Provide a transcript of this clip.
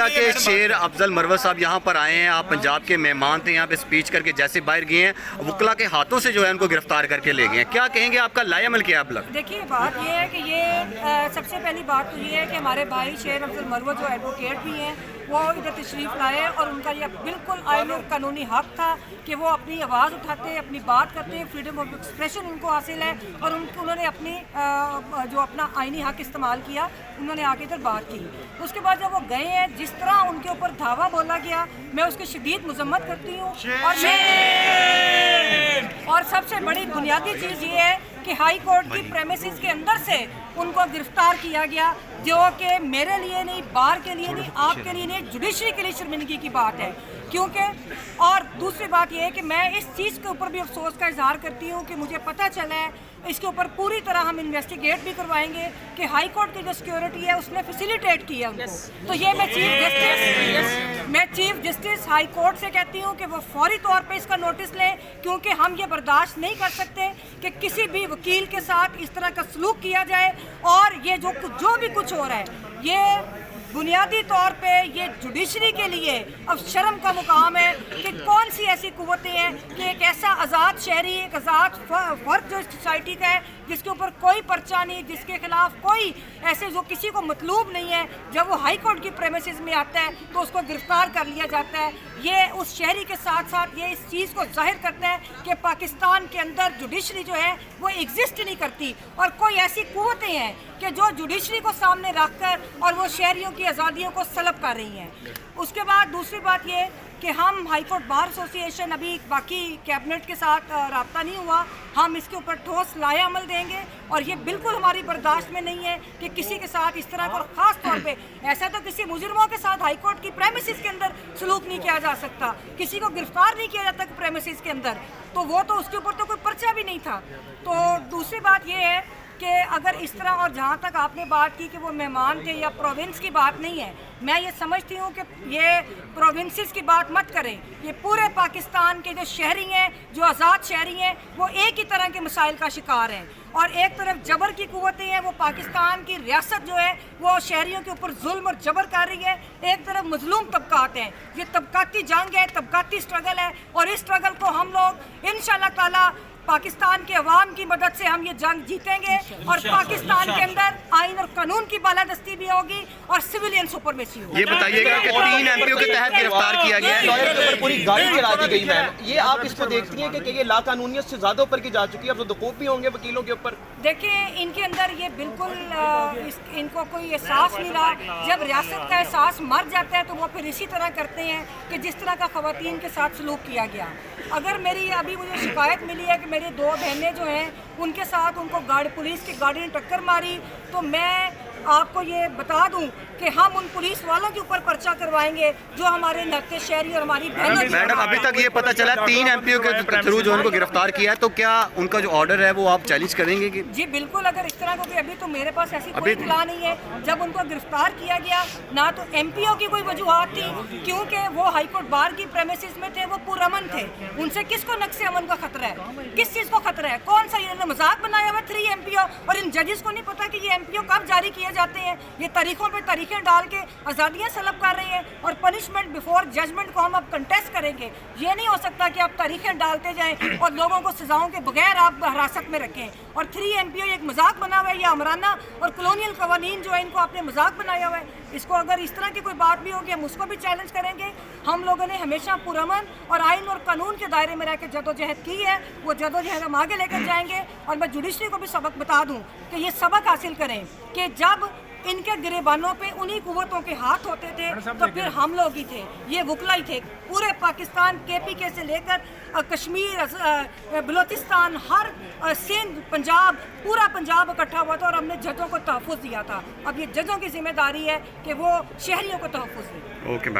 گا کہ شیر افضل مروت صاحب یہاں پر آئے ہیں, آپ پنجاب کے مہمان تھے, یہاں پہ اسپیچ کر کے جیسے باہر گئے ہیں, وکلا کے ہاتھوں سے جو ہے ان کو گرفتار کر کے لے گئے ہیں. کیا کہیں گے, آپ کا لائے عمل کیا اب لگ؟ دیکھیے بات یہ ہے کہ یہ سب سے پہلی بات تو یہ ہے کہ ہمارے بھائی شیر افضل مروت جو ایڈوکیٹ بھی ہیں وہ ادھر تشریف لائے, اور ان کا یہ بالکل آئینی اور قانونی حق تھا کہ وہ اپنی آواز اٹھاتے, اپنی بات کرتے ہیں, فریڈم آف ایکسپریشن ان کو حاصل ہے, اور انہوں نے اپنی جو اپنا آئینی حق استعمال کیا, انہوں نے آ کے ادھر بات کی. اس کے بعد جب وہ گئے ہیں, جس طرح ان کے اوپر دھاوا بولا گیا, میں اس کی شدید مذمت کرتی ہوں. اور سب سے بڑی بنیادی چیز یہ ہے کہ ہائی کورٹ کی پریمیسز کے اندر سے ان کو گرفتار کیا گیا, جو کہ میرے لیے نہیں, بار کے لیے نہیں, آپ کے لیے نہیں, جوڈیشری کے لیے شرمندگی کی بات ہے. کیونکہ اور دوسری بات یہ ہے کہ میں اس چیز کے اوپر بھی افسوس کا اظہار کرتی ہوں کہ مجھے پتہ چلا ہے, اس کے اوپر پوری طرح ہم انویسٹیگیٹ بھی کروائیں گے کہ ہائی کورٹ کی جو سیکیورٹی ہے اس نے فیسیلیٹیٹ کی ہے ان کو. تو یہ میں چیف جسٹس ہائی کورٹ سے کہتی ہوں کہ وہ فوری طور پہ اس کا نوٹس لیں, کیونکہ ہم یہ برداشت نہیں کر سکتے کہ کسی بھی وکیل کے ساتھ اس طرح کا سلوک کیا جائے. اور یہ جو بھی کچھ ہو رہا ہے, یہ بنیادی طور پہ یہ جوڈیشری کے لیے اب شرم کا مقام ہے کہ کون سی ایسی قوتیں ہیں کہ ایک ایسا آزاد شہری, ایک آزاد فرد جو سوسائٹی کا ہے, جس کے اوپر کوئی پرچہ نہیں, جس کے خلاف کوئی ایسے جو کسی کو مطلوب نہیں ہے, جب وہ ہائی کورٹ کی پریمیسز میں آتا ہے تو اس کو گرفتار کر لیا جاتا ہے. یہ اس شہری کے ساتھ ساتھ یہ اس چیز کو ظاہر کرتا ہے کہ پاکستان کے اندر جوڈیشری جو ہے وہ ایگزسٹ نہیں کرتی, اور کوئی ایسی قوتیں ہیں کہ جو جوڈیشری کو سامنے رکھ کر اور وہ شہریوں کی آزادیوں کو سلب کر رہی ہیں. اس کے بعد دوسری بات یہ کہ ہم ہائی کورٹ بار ایسوسی ایشن ابھی باقی کیبنٹ کے ساتھ رابطہ نہیں ہوا, ہم اس کے اوپر ٹھوس لائحہ عمل دیں گے, اور یہ بالکل ہماری برداشت میں نہیں ہے کہ کسی کے ساتھ اس طرح کا, اور خاص طور پہ ایسا تو کسی مجرموں کے ساتھ ہائی کورٹ کی پریمیسز کے اندر سلوک نہیں کیا جا سکتا, کسی کو گرفتار نہیں کیا جاتا پریمیسز کے اندر, تو وہ تو اس کے اوپر تو کوئی پرچہ بھی نہیں تھا. تو دوسری بات یہ ہے کہ اگر اس طرح, اور جہاں تک آپ نے بات کی کہ وہ مہمان تھے یا پروونس کی بات نہیں ہے, میں یہ سمجھتی ہوں کہ یہ پروونسز کی بات مت کریں. یہ پورے پاکستان کے جو شہری ہیں, جو آزاد شہری ہیں, وہ ایک ہی طرح کے مسائل کا شکار ہیں, اور ایک طرف جبر کی قوتیں ہیں, وہ پاکستان کی ریاست جو ہے وہ شہریوں کے اوپر ظلم اور جبر کر رہی ہے, ایک طرف مظلوم طبقات ہیں. یہ طبقاتی جنگ ہے, طبقاتی سٹرگل ہے, اور اس سٹرگل کو ہم لوگ انشاءاللہ تعالی پاکستان کے عوام کی مدد سے ہم یہ جنگ جیتیں گے, اور پاکستان کے اندر آئین اور قانون کی بالادستی بھی ہوگی اور سویلین سپرمیسی ہوگی. یہ بتائیے گا کہ 3 ایم کے تحت گرفتار کیا گیا ہے, پوری گاڑی چلا دی گئی میم, یہ آپ اس کو دیکھتی ہیں کہ یہ لا قانونیت سے زیادہ اوپر کی جا چکی ہے, اب تو دکوپ بھی ہوں گے وکیلوں کے اوپر. دیکھیں ان کے اندر یہ بالکل ان کو کوئی احساس نہیں رہا. جب ریاست کا احساس مر جاتا ہے تو وہ پھر اسی طرح کرتے ہیں کہ جس طرح کا خواتین کے ساتھ سلوک کیا گیا. اگر میری ابھی مجھے شکایت ملی ہے کہ میری 2 بہنیں جو ہیں ان کے ساتھ ان کو پولیس کی گاڑی نے ٹکر ماری, تو میں آپ کو یہ بتا دوں کہ ہم ان پولیس والوں کے اوپر پرچہ کروائیں گے جو ہمارے نقطے شہری اور ہماری بہنوں. میڈم ابھی تک یہ پتہ چلا 3 ایم پیوں کے تھرو جو ان کو گرفتار کیا ہے, تو کیا ان کا جو آرڈر ہے وہ آپ چیلنج کریں گے؟ کہ جی بالکل, اگر اس طرح کو ابھی تو میرے پاس ایسی کوئی اطلاع نہیں ہے. جب ان کو گرفتار کیا گیا نہ تو ایم پی او کی کوئی وجوہات تھی, کیونکہ وہ ہائی کورٹ بار کی پریمیسز میں تھے, وہ پرامن تھے. ان سے کس کو نقص امن کا خطرہ ہے, کس چیز کو خطرہ ہے, کون سا انہوں نے مذاق بنایا ہوا 3 ایم پی او, اور ان ججز کو نہیں پتا کہ یہ ایم پی او کب جاری کیے جاتے ہیں. یہ تاریخوں پہ تاریخیں ڈال کے آزادیاں سلب کر رہے ہیں, اور پنشمنٹ بیفور ججمنٹ کو ہم اب کنٹیسٹ کریں گے. یہ نہیں ہو سکتا کہ آپ تاریخیں ڈالتے جائیں اور لوگوں کو سزاؤں کے بغیر آپ حراست میں رکھیں. اور 3 ایم پی او ایک مذاق بنا ہوا ہے, یہ عمرانہ اور کلونیل قوانین جو ہے ان کو آپ نے مذاق بنایا ہوا ہے. اس کو اگر اس طرح کی کوئی بات بھی ہوگی ہم اس کو بھی چیلنج کریں گے. ہم لوگوں نے ہمیشہ پرامن اور آئین اور قانون کے دائرے میں رہ کے جدوجہد کی ہے, وہ جدوجہد ہم آگے لے کر جائیں گے. اور میں جوڈیشری کو بھی سبق بتا دوں کہ یہ سبق حاصل کریں کہ جب ان کے گریبانوں پہ انہی قوتوں کے ہاتھ ہوتے تھے تو پھر ہم لوگ ہی تھے, یہ وکلا ہی تھے. پورے پاکستان کے پی کے سے لے کر کشمیر, بلوچستان, ہر سندھ, پنجاب, پورا پنجاب اکٹھا ہوا تھا, اور ہم نے ججوں کو تحفظ دیا تھا. اب یہ ججوں کی ذمہ داری ہے کہ وہ شہریوں کو تحفظ دیں. اوکے.